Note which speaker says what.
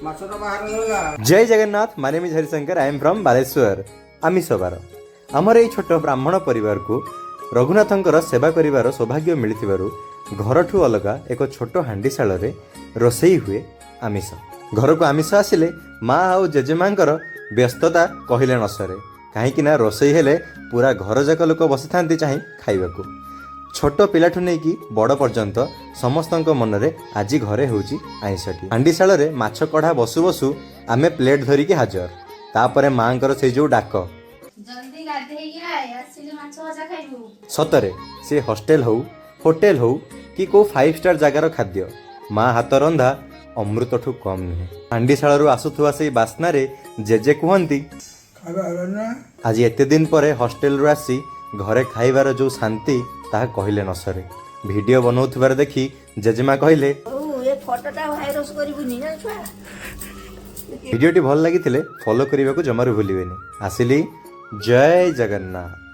Speaker 1: जय Jagannath my name is Harishankar I am from Baleshwar आमिष बार आमर ये छोट ब्राह्मण परिवार को रघुनाथंकर सेवा करिवार सौभाग्य मिलिथिबारु घरठू अलगा एक छोट हांडीशाल रे रोसई हुए आमिष घर को आमिष आसिले माँ आउ जेजेमांकर व्यस्तता कहले न सरे कहीं रोसई हेले पूरा घर जाक लोक बसी था चाहे खाइबाकू छोट पिलाठू नहीं कि बड़ पर्यंत समस्त मनरे आज घरे होची आइंसटी हांडीशाल रे माछ कढ़ा बसु बसु आमे प्लेट धरिकी हाजर तापरे मांकर से जो डाक सतरे से हॉस्टेल हो होटेल हो कि को 5 स्टार जगार खाद्य माँ हाथ रंधा अमृतठू कम नुहे हांडीशाल आसुवा से बास्ना रे जेजे कहती आज एते दिन पर हॉस्टेल रू आसी घरे खाइबार जो शांति ताहा कहले न सरे वीडियो बनाउथबार देखी जेजेमा कहले वीडियोटी भल लगी फॉलो करने को जमारू भूलिबेनी आसिली जय जगन्नाथ।